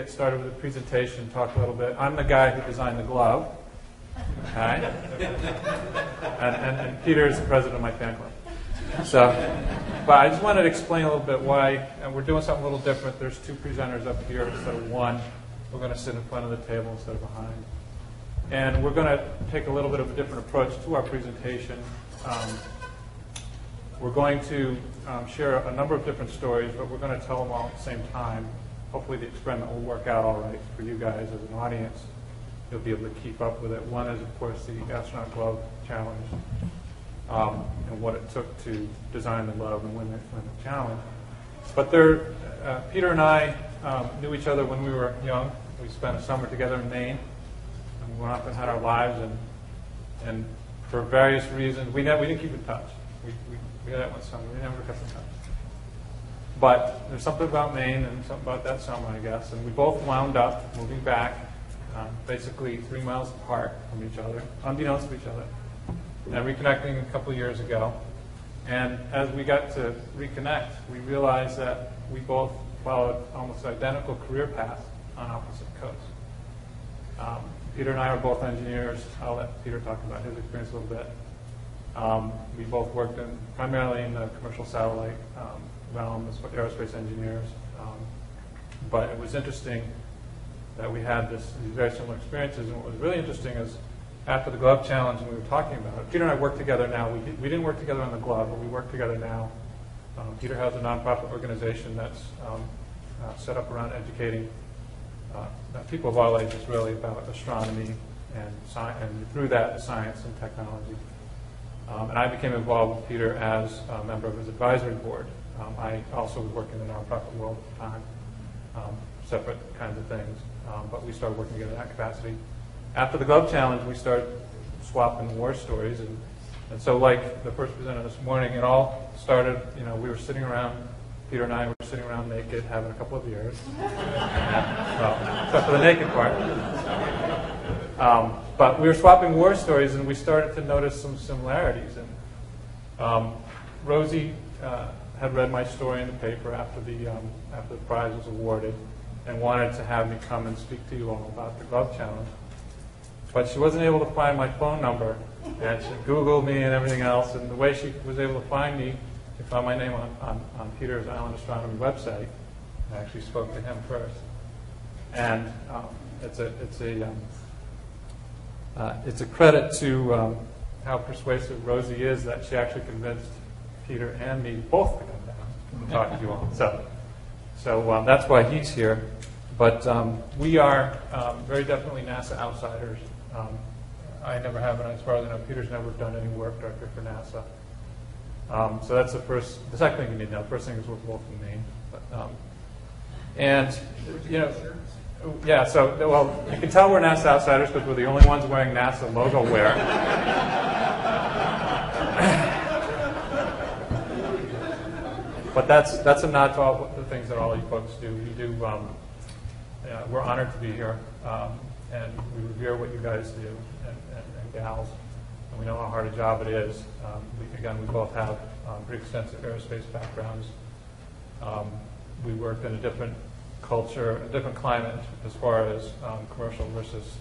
get started with the presentation, talk a little bit. I'm the guy who designed the glove, okay? and Peter is the president of my fan club. So, but I just wanted to explain a little bit why, and we're doing something a little different. There's two presenters up here instead of one. We're going to sit in front of the table instead of behind. And we're going to take a little bit of a different approach to our presentation. We're going to share a number of different stories, but we're going to tell them all at the same time. Hopefully the experiment will work out all right for you guys as an audience. You'll be able to keep up with it. One is, of course, the Astronaut Glove challenge and what it took to design the glove and win the challenge. But Peter and I knew each other when we were young. We spent a summer together in Maine. And we went off and had our lives, and for various reasons, we didn't keep in touch. We had that one summer. We never kept in touch. But there's something about Maine and something about that summer, I guess. And we both wound up moving back, basically 3 miles apart from each other, unbeknownst to each other, and reconnecting a couple of years ago. And as we got to reconnect, we realized that we both followed almost identical career paths on opposite coasts. Peter and I are both engineers. I'll let Peter talk about his experience a little bit. We both worked primarily in the commercial satellite realm as aerospace engineers. But it was interesting that we had these very similar experiences. And what was really interesting is after the glove challenge, and we were talking about it, Peter and I work together now. We didn't work together on the glove, but we work together now. Peter has a nonprofit organization that's set up around educating people of all ages, really, about astronomy and through that, science and technology. And I became involved with Peter as a member of his advisory board. I also was working in the nonprofit world at the time, separate kinds of things. But we started working together in that capacity. After the glove challenge, we started swapping war stories. And so like the first presenter this morning, it all started, we were sitting around, Peter and I were sitting around naked, having a couple of beers. Well, except for the naked part. But we were swapping war stories, and we started to notice some similarities. And Rosie had read my story in the paper after the prize was awarded, and wanted to have me come and speak to you all about the glove challenge. But she wasn't able to find my phone number, and she Googled me and everything else. And the way she was able to find me, she found my name on Peter's Island Astronomy website. I actually spoke to him first, and it's a credit to how persuasive Rosie is that she actually convinced Peter and me both to come down and talk to you all. So that's why he's here. But we are very definitely NASA outsiders. I never have, and as far as I know, Peter's never done any work directly for NASA. So that's the second thing you need to know. The first thing is we're both in Maine. Yeah, so, well, you can tell we're NASA outsiders because we're the only ones wearing NASA logo wear. But that's a nod to all the things that all you folks do. We're honored to be here, and we revere what you guys do and gals, and we know how hard a job it is. We both have pretty extensive aerospace backgrounds. We work in a different culture, a different climate as far as commercial versus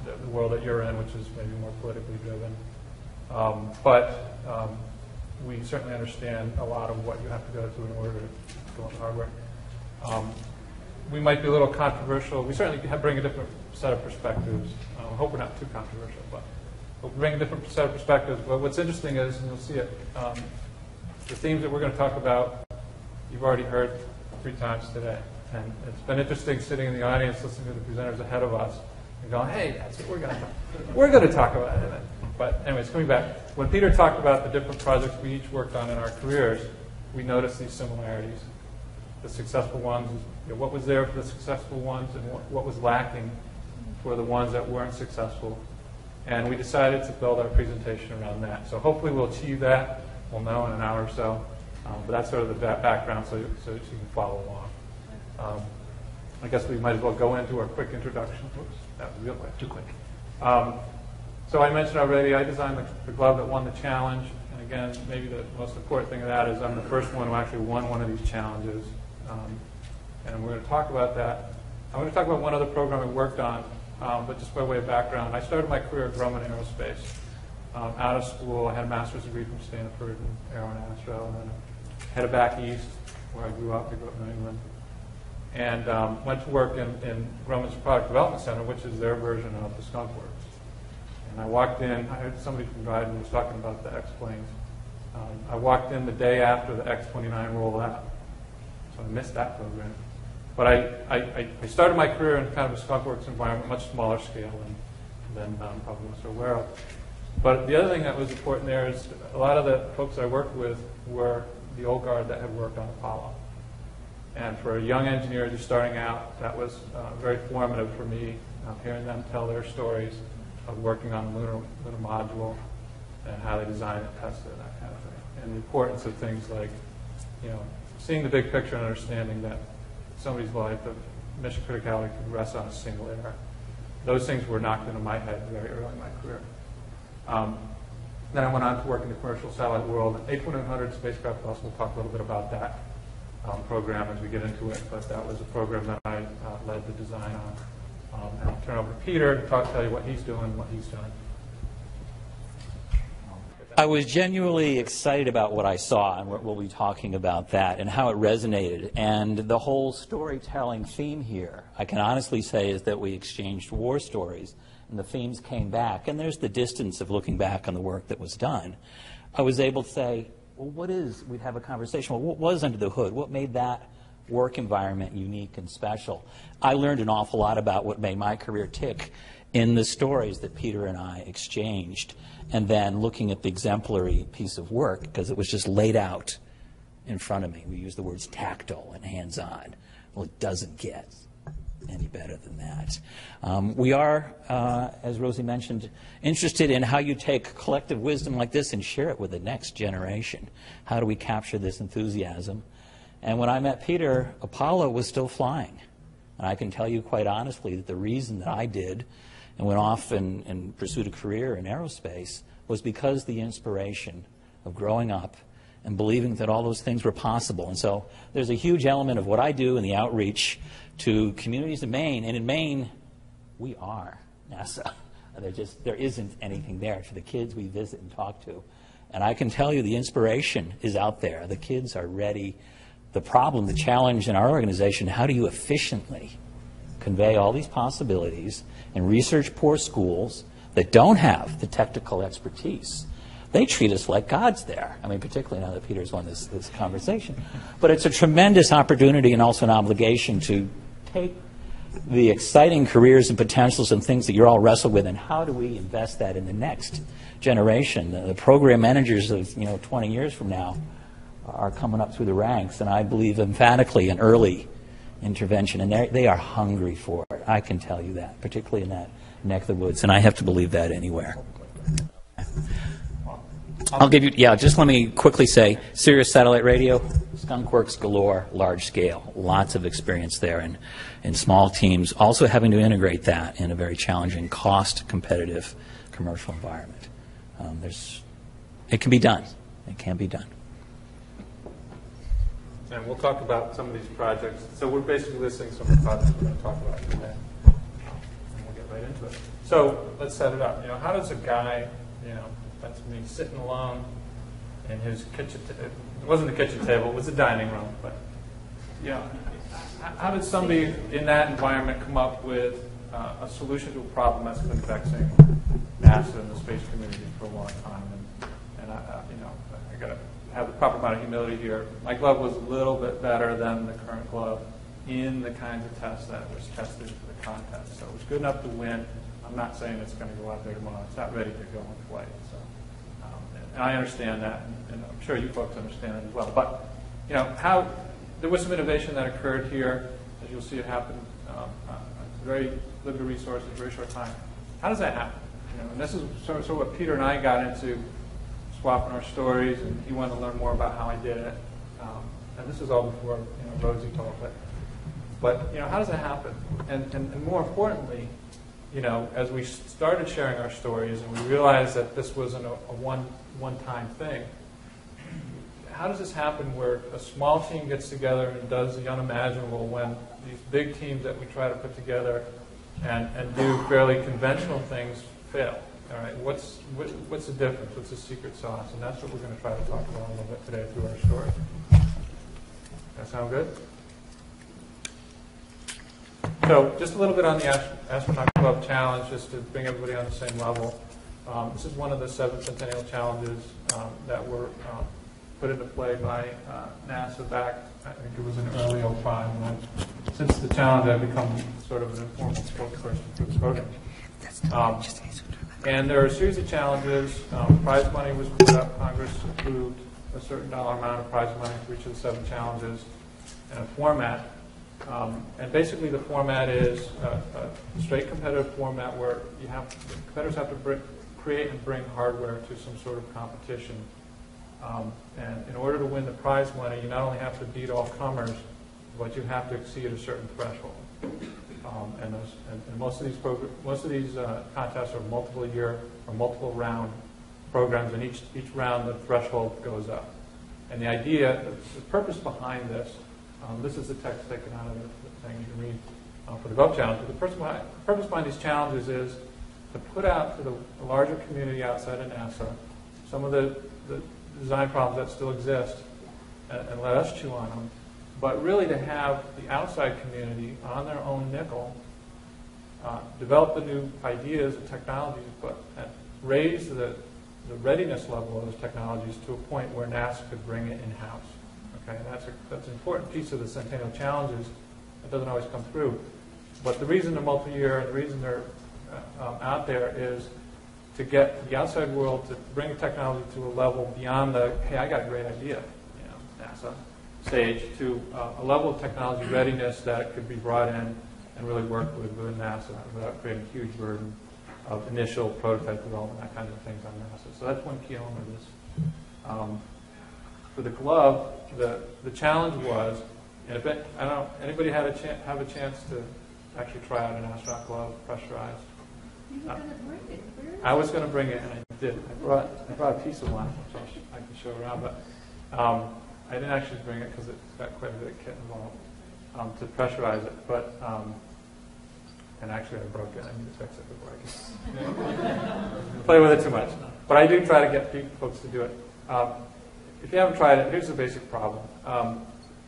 the world that you're in, which is maybe more politically driven. But we certainly understand a lot of what you have to go through in order to go into hardware. We might be a little controversial. We certainly bring a different set of perspectives. I hope we're not too controversial, but we'll bring a different set of perspectives. But what's interesting is, and you'll see it, the themes that we're going to talk about, you've already heard 3 times today. And it's been interesting sitting in the audience listening to the presenters ahead of us and going, hey, that's what we're going to talk about. But anyways, coming back, when Peter talked about the different projects we each worked on in our careers, we noticed these similarities. The successful ones, what was there for the successful ones, and what was lacking for the ones that weren't successful. And we decided to build our presentation around that. So hopefully we'll achieve that. We'll know in an hour or so. But that's sort of the background so you can follow along. I guess we might as well go into our quick introduction. Whoops, that was real quick, too quick. So I mentioned already, I designed the glove that won the challenge. And again, maybe the most important thing of that is I'm the first one who actually won one of these challenges. And we're going to talk about that. I'm going to talk about one other program I worked on, but just by way of background. I started my career at Grumman Aerospace. Out of school, I had a master's degree from Stanford in Aero and Astro, and then headed back east, where I grew up. I grew up in New England. And went to work in Grumman's Product Development Center, which is their version of the Skunk Works. And I walked in, I heard somebody from Dryden was talking about the X-planes. I walked in the day after the X-29 rolled out, so I missed that program. But I started my career in kind of a Skunk Works environment, much smaller scale than probably most are aware of. But the other thing that was important there is a lot of the folks I worked with were the old guard that had worked on Apollo. And for a young engineer just starting out, that was very formative for me, hearing them tell their stories of working on the lunar module and how they designed it, tested it, that kind of thing. And the importance of things like, seeing the big picture and understanding that somebody's life, the mission criticality could rest on a single error. Those things were knocked into my head very early in my career. Then I went on to work in the commercial satellite world. A2100 spacecraft bus, we'll talk a little bit about that program as we get into it, but that was a program that I led the design on. And I'll turn over to Peter to tell you what he's doing and what he's done. I was genuinely excited about what I saw, and we'll be talking about that and how it resonated. And the whole storytelling theme here, I can honestly say, is that we exchanged war stories, and the themes came back. And there's the distance of looking back on the work that was done. I was able to say, well, we'd have a conversation, well, what was under the hood? What made that work environment unique and special? I learned an awful lot about what made my career tick in the stories that Peter and I exchanged, and then looking at the exemplary piece of work, because it was just laid out in front of me. We use the words tactile and hands-on. Well, it doesn't get any better than that. We are, as Rosie mentioned, interested in how you take collective wisdom like this and share it with the next generation. How do we capture this enthusiasm? And when I met Peter, Apollo was still flying. And I can tell you quite honestly that the reason that I did and went off and pursued a career in aerospace was because the inspiration of growing up and believing that all those things were possible. And so there's a huge element of what I do in the outreach to communities in Maine. And in Maine, we are NASA. There isn't anything there for the kids we visit and talk to. And I can tell you the inspiration is out there. The kids are ready. The problem, the challenge in our organization, how do you efficiently convey all these possibilities in research-poor schools that don't have the technical expertise? They treat us like gods there. I mean, particularly now that Peter's won this conversation. But it's a tremendous opportunity and also an obligation to take the exciting careers and potentials and things that you're all wrestled with, and how do we invest that in the next generation? The program managers of 20 years from now are coming up through the ranks, and I believe emphatically in early intervention, and they are hungry for it. I can tell you that, particularly in that neck of the woods, and I have to believe that anywhere. I'll give you, just let me quickly say, Sirius Satellite Radio, Skunk Works galore, large scale, lots of experience there in small teams, also having to integrate that in a very challenging, cost-competitive commercial environment. It can be done. It can be done. And we'll talk about some of these projects. So we're basically listing some of the projects we're going to talk about today. And we'll get right into it. So let's set it up. How does a guy, that's me, sitting alone in his kitchen, it wasn't a kitchen table, it was a dining room, but, how did somebody in that environment come up with a solution to a problem that's been vexing NASA and the space community for a long time? And I got to have the proper amount of humility here. My glove was a little bit better than the current glove in the kinds of tests that was tested for the contest. So it was good enough to win. I'm not saying it's going to go out there tomorrow. It's not ready to go in flight. So, and I understand that, and I'm sure you folks understand it as well. But, how there was some innovation that occurred here, as you'll see it happen, very limited resources, very short time. How does that happen? And this is sort of what Peter and I got into, swapping our stories, and he wanted to learn more about how I did it. And this is all before Rosie told it. But how does that happen? And more importantly, as we started sharing our stories and we realized that this wasn't a one-time thing, how does this happen where a small team gets together and does the unimaginable when these big teams that we try to put together and do fairly conventional things fail? All right, what's the difference? What's the secret sauce? And that's what we're going to try to talk about a little bit today through our story. That sound good? So just a little bit on the Astronaut Glove Challenge, just to bring everybody on the same level. This is one of the 7th Centennial Challenges that were put into play by NASA back, I think it was in early 05. And since the challenge, I've become sort of an informal spokesperson for the program. And there are a series of challenges. Prize money was put up. Congress approved a certain dollar amount of prize money for each of the 7 challenges and a format. And basically the format is a straight competitive format where competitors have to create and bring hardware to some sort of competition. And in order to win the prize money, you not only have to beat all comers, but you have to exceed a certain threshold. And most of these contests are multiple year or multiple round programs, and each round the threshold goes up. And the idea, the purpose behind this, this is the text taken out of the thing you can read for the Glove Challenge. But the purpose behind these challenges is to put out to the larger community outside of NASA some of the design problems that still exist and let us chew on them, but really to have the outside community on their own nickel develop the new ideas and technologies, but raise the readiness level of those technologies to a point where NASA could bring it in-house. Okay, and that's an important piece of the Centennial Challenges. It doesn't always come through. But the reason they're multi-year and the reason they're out there is to get the outside world to bring technology to a level beyond the, hey, I got a great idea, NASA stage, to a level of technology readiness that could be brought in and really work within NASA without creating a huge burden of initial prototype development, that kind of things on NASA. So that's one key element of this. For the glove, the challenge was, and if anybody have a chance to actually try out an astronaut glove, pressurized. You were going to bring it. I was going to bring it, and I did. I brought a piece of one, which I can show around, but I didn't actually bring it because it's got quite a bit of kit involved to pressurize it. But and actually, I broke it. I need to fix it before I can play with it too much. But I do try to get folks to do it. If you haven't tried it, here's the basic problem.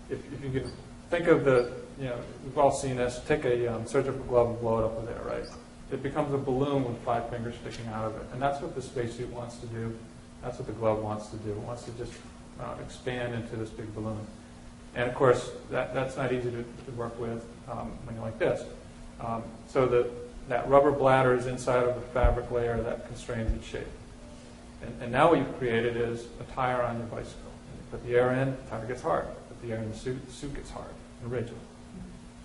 If you could think of we've all seen this. Take a surgical glove and blow it up with air, right? It becomes a balloon with 5 fingers sticking out of it. And that's what the spacesuit wants to do. That's what the glove wants to do. It wants to just expand into this big balloon. And of course, that's not easy to work with when you're like this. So that rubber bladder is inside of the fabric layer that constrains its shape. And now what you've created is a tire on your bicycle. And you put the air in, the tire gets hard. Put the air in the suit gets hard and rigid.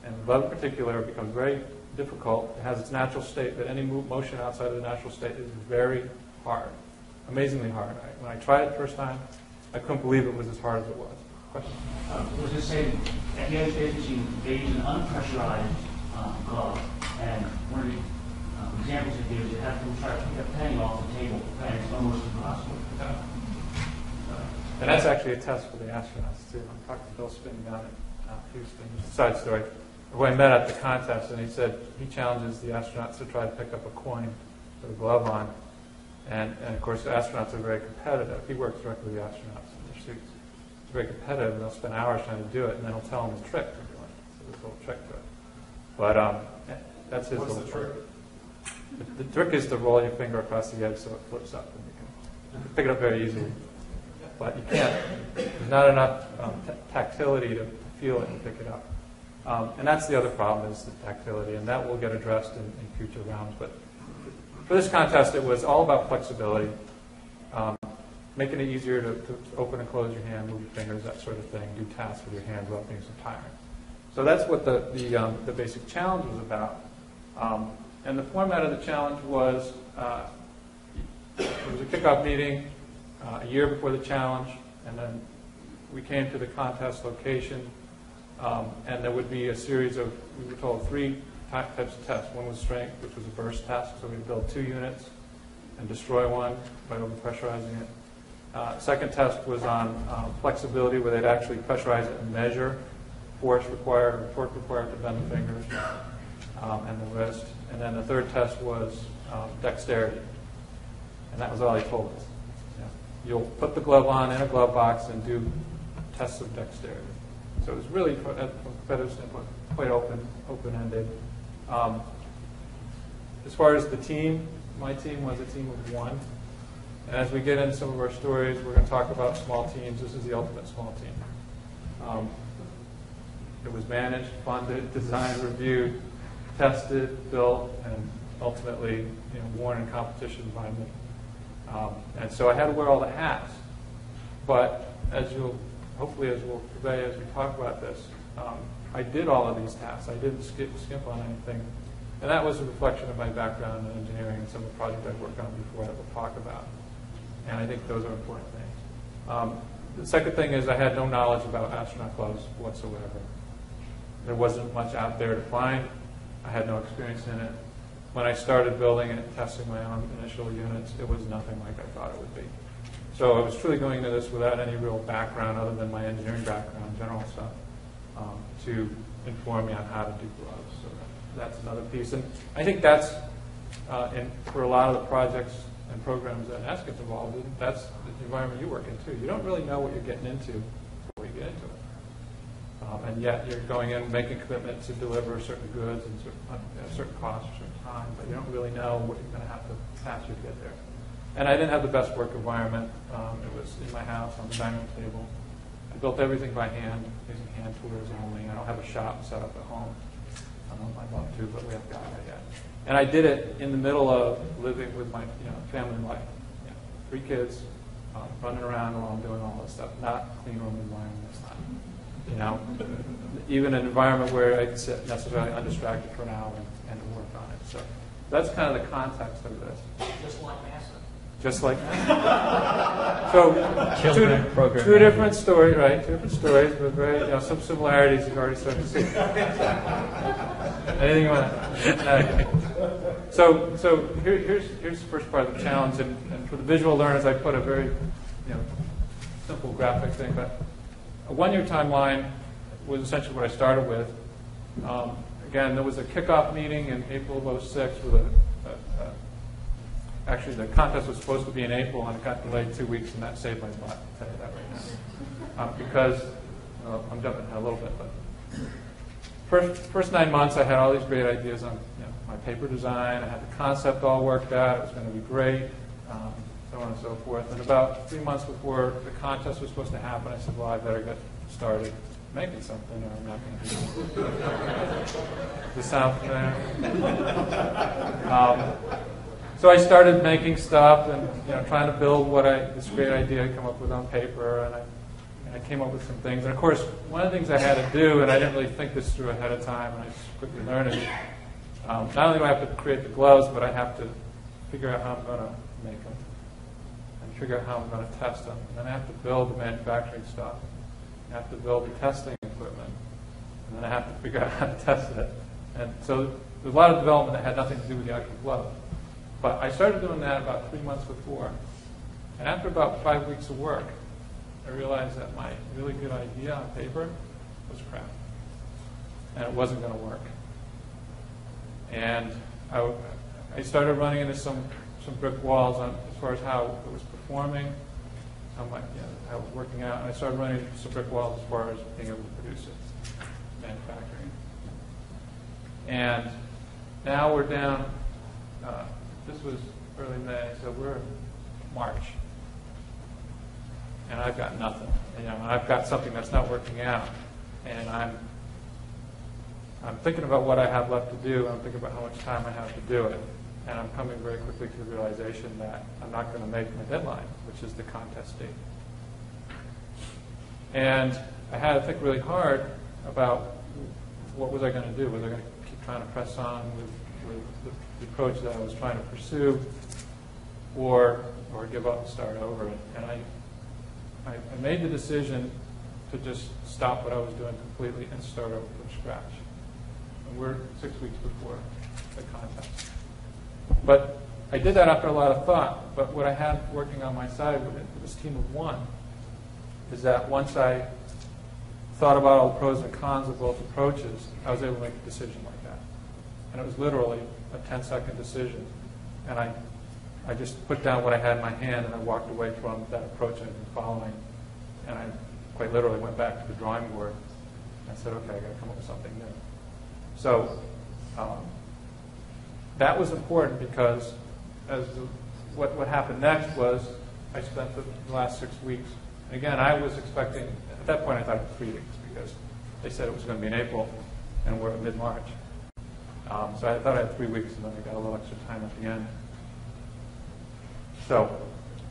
And the glove in particular becomes very difficult. It has its natural state, but any motion outside of the natural state is very hard, amazingly hard. When I tried it the first time, I couldn't believe it was as hard as it was. Question? I was just saying, at the United States, you engage in unpressurized glove, and one of the examples you give is you have to try to pick a penny off the table, and it's almost impossible. And that's actually a test for the astronauts, too. I'm talking to Bill Spin down in Houston. Side story. Who I met at the contest, and he said he challenges the astronauts to try to pick up a coin with a glove on. And of course, the astronauts are very competitive. He works directly with the astronauts in their suits. It's very competitive, and they'll spend hours trying to do it, and then he'll tell them the trick they're doing. So there's a little trick to it. But that's his little trick. The trick is to roll your finger across the edge so it flips up, and you can pick it up very easily. But you can't. There's not enough tactility to feel it and pick it up. And that's the other problem, is the tactility, and that will get addressed in future rounds. But for this contest, it was all about flexibility, making it easier to open and close your hand, move your fingers, that sort of thing, do tasks with your hands without being so tiring. So that's what the basic challenge was about. And the format of the challenge was, it was a kickoff meeting a year before the challenge, and then we came to the contest location, and there would be a series of, we were told, 3 types of tests. One was strength, which was a burst test, so we'd build 2 units and destroy one by overpressurizing it. Second test was on flexibility, where they'd actually pressurize it and measure force required or torque required to bend the fingers and the wrist. And then the third test was dexterity. And that was all he told us. You'll put the glove on in a glove box and do tests of dexterity. So it was really, from a competitive standpoint, quite open-ended. As far as the team, my team was a team of one. And as we get into some of our stories, we're going to talk about small teams. This is the ultimate small team. It was managed, funded, designed, reviewed, tested, built, and ultimately worn in competition by me. And so I had to wear all the hats. But hopefully as we'll convey as we talk about this, I did all of these tasks. I didn't skimp on anything. And that was a reflection of my background in engineering and some of the projects I've worked on before that we'll talk about. And I think those are important things. The second thing is I had no knowledge about astronaut gloves whatsoever. There wasn't much out there to find. I had no experience in it. When I started building it and testing my own initial units, it was nothing like I thought it would be. So I was truly going into this without any real background other than my engineering background, general stuff, to inform me on how to do gloves. So that's another piece. And I think that's, for a lot of the projects and programs that NS gets involved in, that's the environment you work in too. You don't really know what you're getting into before you get into it. And yet you're going in making a commitment to deliver certain goods and certain costs or certain time, but you don't really know what you're going to have to pass through to get there. And I didn't have the best work environment. It was in my house on the dining room table. I built everything by hand, using hand tools only. I don't have a shop set up at home. I'd love to, but we haven't gotten there yet. And I did it in the middle of living with my family life. 3 kids, running around while I'm doing all this stuff. Not clean room environment. It's not. Even an environment where I could sit necessarily undistracted for an hour and work on it. So that's kind of the context of this. Just like NASA. Just like that. So two different stories, right? 2 different stories, but very some similarities you've already started to see. Anything you want to? So here's the first part of the challenge, and for the visual learners, I put a very simple graphic thing, but a 1-year timeline was essentially what I started with. Again, there was a kickoff meeting in April of 2006 with actually, the contest was supposed to be in April, and it got delayed 2 weeks, and that saved my butt. I'll tell you that right now. Because, I'm jumping ahead a little bit, but first 9 months, I had all these great ideas on my paper design. I had the concept all worked out. It was going to be great, so on and so forth. And about 3 months before the contest was supposed to happen, I said, well, I better get started making something, or I'm not going to do something. Does this sound familiar? So I started making stuff and trying to build this great idea I'd come up with on paper, and I came up with some things. And of course, one of the things I had to do, and I didn't really think this through ahead of time, and I just quickly learned it. Not only do I have to create the gloves, but I have to figure out how I'm going to make them, and figure out how I'm going to test them. And then I have to build the manufacturing stuff. I have to build the testing equipment, and then I have to figure out how to test it. And so there's a lot of development that had nothing to do with the actual glove. But I started doing that about 3 months before. And after about 5 weeks of work, I realized that my really good idea on paper was crap. And it wasn't going to work. And I started running into some brick walls as far as how it was performing, how it was working out. And I started running into some brick walls as far as being able to produce it, manufacturing. And now we're down. This was early May, so we're in March. And I've got nothing. And I've got something that's not working out. And I'm thinking about what I have left to do, and I'm thinking about how much time I have to do it. And I'm coming very quickly to the realization that I'm not going to make my deadline, which is the contest date. And I had to think really hard about what was I going to do. Was I going to keep trying to press on with the approach that I was trying to pursue, or give up and start over? And I made the decision to just stop what I was doing completely and start over from scratch. And we're 6 weeks before the contest. But I did that after a lot of thought, but what I had working on my side with this team of one is that once I thought about all the pros and cons of both approaches, I was able to make a decision like that. And it was literally a 10-second decision. And I just put down what I had in my hand and I walked away from that approach I'd been following. And I quite literally went back to the drawing board and said, okay, I got to come up with something new. So that was important because what happened next was I spent the last 6 weeks. And again, I was expecting, at that point I thought it was 3 weeks because they said it was going to be in April and we're in mid-March. So I thought I had 3 weeks and then I got a little extra time at the end. So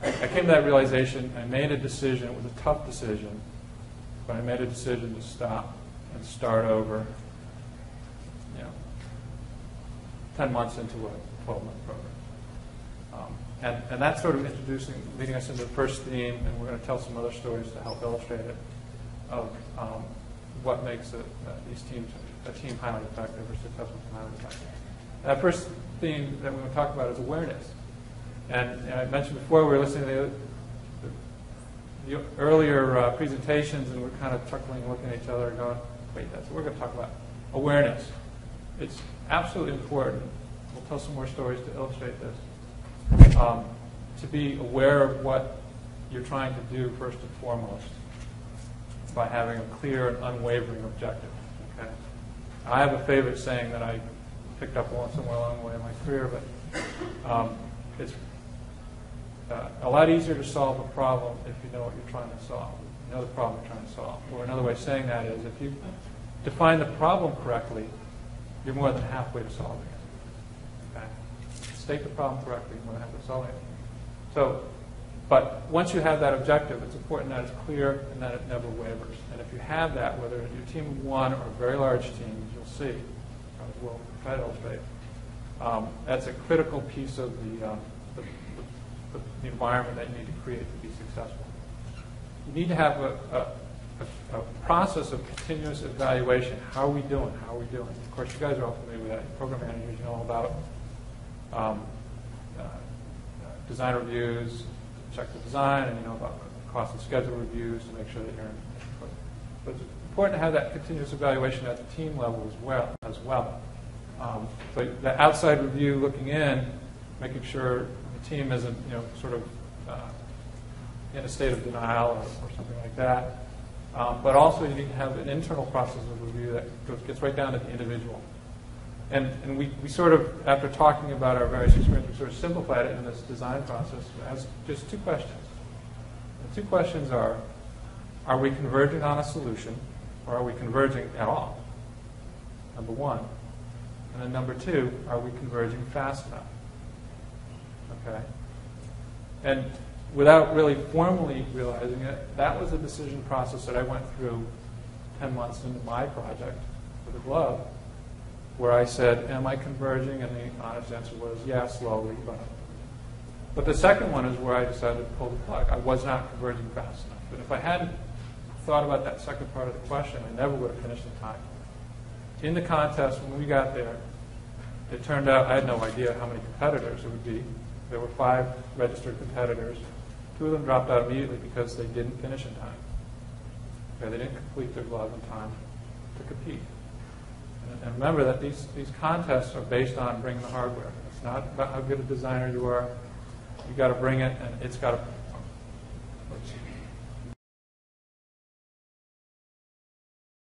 I came to that realization. I made a decision. It was a tough decision, but I made a decision to stop and start over, 10 months into a 12-month program. And that's sort of leading us into the first theme, and we're going to tell some other stories to help illustrate it, of what makes a team highly effective or successful team highly effective. That first theme that we're going to talk about is awareness. And I mentioned before, we were listening to the earlier presentations, and we're kind of chuckling, looking at each other, and going, wait, that's what we're going to talk about. Awareness. It's absolutely important. We'll tell some more stories to illustrate this. To be aware of what you're trying to do first and foremost by having a clear and unwavering objective. Okay? I have a favorite saying that I picked up somewhere along the way in my career, but it's a lot easier to solve a problem if you know what you're trying to solve. You know the problem you're trying to solve. Or another way of saying that is if you define the problem correctly, you're more than halfway to solving it. Okay? State the problem correctly, you're more than halfway to solving it. So, but once you have that objective, it's important that it's clear and that it never wavers. And if you have that, whether you're a team of one or a very large team, as you'll see, as we'll try to illustrate, that's a critical piece of the environment that you need to create to be successful. You need to have a process of continuous evaluation. How are we doing? How are we doing? Of course, you guys are all familiar with that. Program managers, you know all about design reviews, check the design, and you know about cost and schedule reviews to make sure that you're in. But it's important to have that continuous evaluation at the team level as well. So the outside review looking in, making sure the team isn't sort of in a state of denial or something like that. But also you need to have an internal process of review that gets right down to the individual. And we sort of, after talking about our various experiences, we sort of simplified it in this design process as just 2 questions. The 2 questions are we converging on a solution, or are we converging at all? Number 1. And then number 2, are we converging fast enough? Okay? And without really formally realizing it, that was a decision process that I went through 10 months into my project for the glove, where I said, am I converging? And the honest answer was, yeah, slowly. But the second one is where I decided to pull the plug. I was not converging fast enough. But if I hadn't thought about that second part of the question, I never would have finished in time. In the contest, when we got there, it turned out I had no idea how many competitors there would be. There were 5 registered competitors. 2 of them dropped out immediately because they didn't finish in time. Okay, they didn't complete their glove in time to compete. And remember that these contests are based on bringing the hardware. It's not about how good a designer you are. You've got to bring it, and it's got to